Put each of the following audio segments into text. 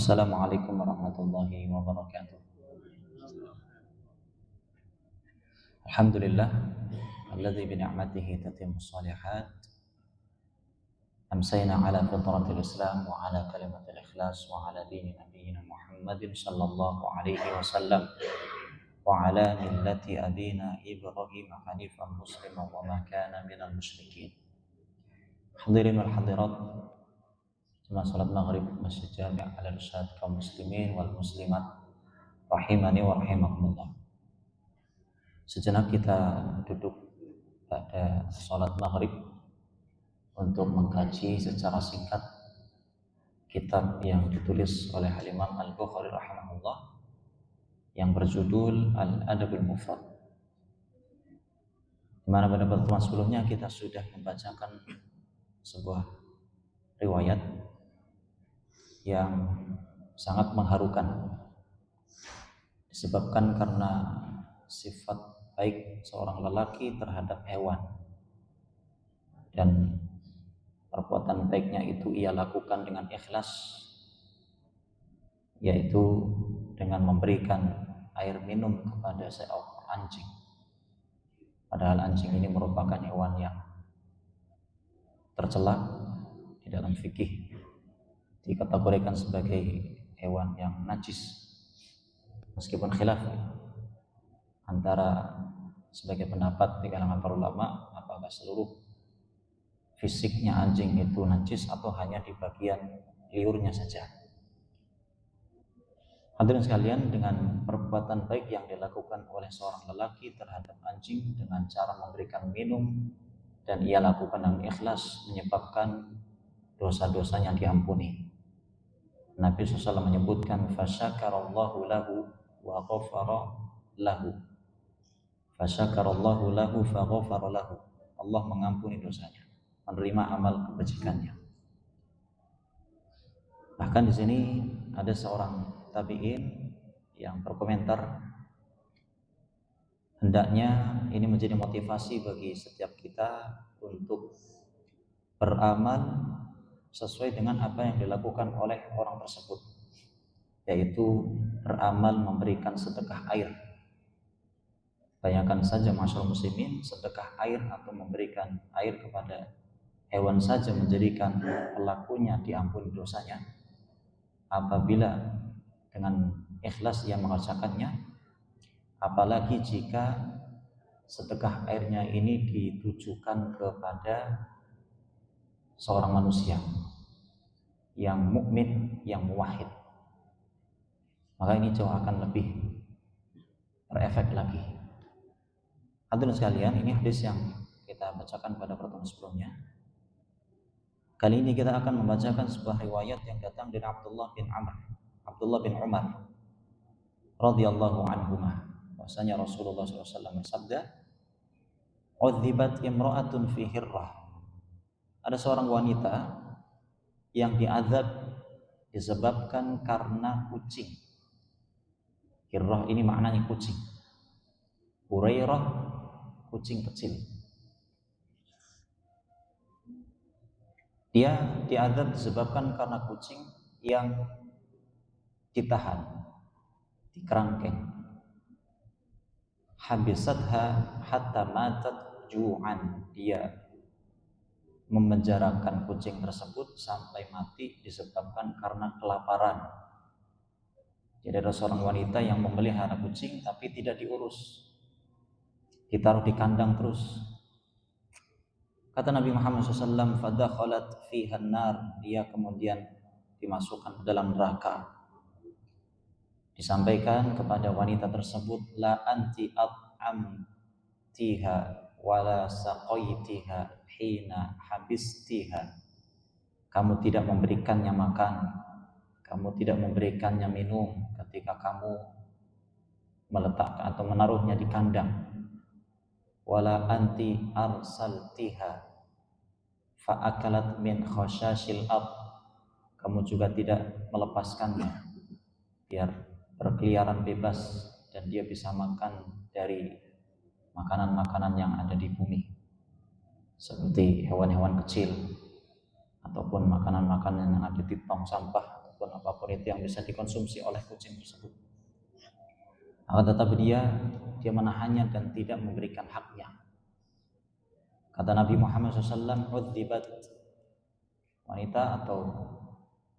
Assalamualaikum warahmatullahi wabarakatuh. Alhamdulillah alladzi bi ni'matihi tatimmus shalihat. Amsayna ala fitratil Islam wa ala kalimatil ikhlas wa ala dini nabiyyina Muhammadin sallallahu alaihi wasallam wa ala millati abina Ibrahim hanifan musliman wa ma kana minal musyrikin. Hadirin wal hadirat, jemaah salat maghrib Masjid Jami' Al-Irsyad kaum muslimin wal muslimat rahimani wa rahimakumullah. Sejenak kita duduk pada salat maghrib untuk mengkaji secara singkat kitab yang ditulis oleh Imam Al-Bukhari rahimahullah yang berjudul Al-Adabul Mufrad. Di mana pada pertemuan sebelumnya kita sudah membacakan sebuah riwayat yang sangat mengharukan, disebabkan karena sifat baik seorang lelaki terhadap hewan, dan perbuatan baiknya itu ia lakukan dengan ikhlas, yaitu dengan memberikan air minum kepada seekor anjing. Padahal anjing ini merupakan hewan yang tercela di dalam fikih, dikategorikan sebagai hewan yang najis, meskipun khilaf antara sebagai pendapat di kalangan para ulama apakah seluruh fisiknya anjing itu najis atau hanya di bagian liurnya saja. Hadirin sekalian, dengan perbuatan baik yang dilakukan oleh seorang lelaki terhadap anjing dengan cara memberikan minum dan ia lakukan dengan ikhlas, menyebabkan dosa-dosanya diampuni. Nabi SAW menyebutkan fasyakarallahu lahu wa ghafara lahu. Fasyakarallahu lahu fa ghafara lahu. Allah mengampuni dosanya, menerima amal kebajikannya. Bahkan di sini ada seorang tabi'in yang berkomentar, hendaknya ini menjadi motivasi bagi setiap kita untuk beramal sesuai dengan apa yang dilakukan oleh orang tersebut, yaitu beramal memberikan sedekah air. Bayangkan saja masyarakat muslimin, sedekah air atau memberikan air kepada hewan saja menjadikan pelakunya diampuni dosanya. Apabila dengan ikhlas ia mengerjakannya, apalagi jika sedekah airnya ini ditujukan kepada seorang manusia yang mukmin, yang muwahhid, maka ini jauh akan lebih berefek lagi. Hadirin sekalian, ini hadis yang kita bacakan pada pertemuan sebelumnya. Kali ini kita akan membacakan sebuah riwayat yang datang dari Abdullah bin Umar radhiyallahu anhuma. Bahwasanya Rasulullah SAW bersabda, "Udzibat imra'atun fi hirrah." Ada seorang wanita yang diazab disebabkan karena kucing. Hirrah ini maknanya kucing. Hurairah, kucing kecil. Dia diazab disebabkan karena kucing yang ditahan, dikerangkeng. Habisatha hatta matat ju'an. Dia memenjarakan kucing tersebut sampai mati disebabkan karena kelaparan. Jadi ada seorang wanita yang memelihara kucing tapi tidak diurus, ditaruh di kandang terus. Kata Nabi Muhammad SAW, fadakhalat fiha an-nar, dia kemudian dimasukkan ke dalam neraka. Disampaikan kepada wanita tersebut, la anti at'amtiha wala saqaitiha hina habistiha. Kamu tidak memberikannya makan, kamu tidak memberikannya minum ketika kamu meletakkan atau menaruhnya di kandang. Wala anti arsaltiha fa'akalat min khashashil ard. Kamu juga tidak melepaskannya biar berkeliaran bebas dan dia bisa makan dari makanan-makanan yang ada di bumi, seperti hewan-hewan kecil ataupun makanan-makanan yang ada di tong sampah ataupun apapun itu yang bisa dikonsumsi oleh kucing tersebut. Akan tetapi dia menahannya dan tidak memberikan haknya. Kata Nabi Muhammad SAW, "Udzibat," wanita atau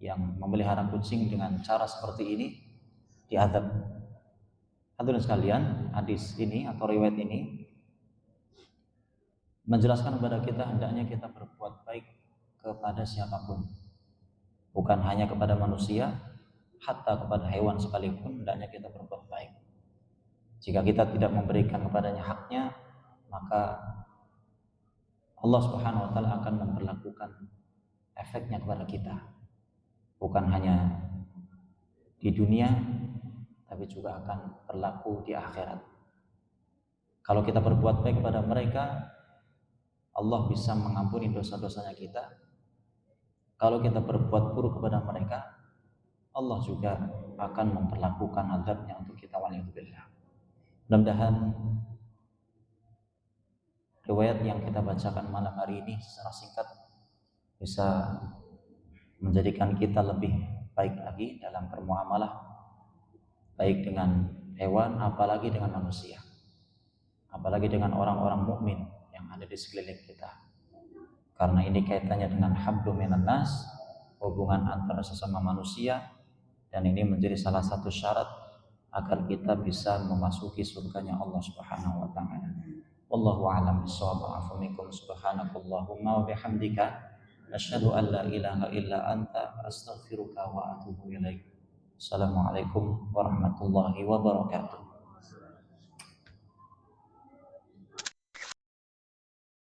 yang memelihara kucing dengan cara seperti ini diadab. Hadirin sekalian, hadis ini atau riwayat ini menjelaskan kepada kita hendaknya kita berbuat baik kepada siapapun, bukan hanya kepada manusia, hatta kepada hewan sekalipun hendaknya kita berbuat baik. Jika kita tidak memberikan kepadanya haknya, maka Allah Subhanahu wa taala akan memperlakukan efeknya kepada kita, bukan hanya di dunia tapi juga akan berlaku di akhirat. Kalau kita berbuat baik kepada mereka, Allah bisa mengampuni dosa-dosanya kita. Kalau kita berbuat buruk kepada mereka, Allah juga akan memperlakukan azabnya untuk kita, waliyadzubillah. Mudah-mudahan riwayat yang kita bacakan malam hari ini secara singkat bisa menjadikan kita lebih baik lagi dalam bermuamalah, baik dengan hewan apalagi dengan manusia, apalagi dengan orang-orang mukmin yang ada di sekeliling kita. Karena ini kaitannya dengan hablum minan nas, hubungan antara sesama manusia, dan ini menjadi salah satu syarat agar kita bisa memasuki surganya Allah Subhanahu wa taala. Wallahu a'lam bishawab. Afu minkum subhanakallahumma wa bihamdika asyhadu an la ilaha illa anta astaghfiruka wa atubu ilaik. Assalamualaikum warahmatullahi wabarakatuh.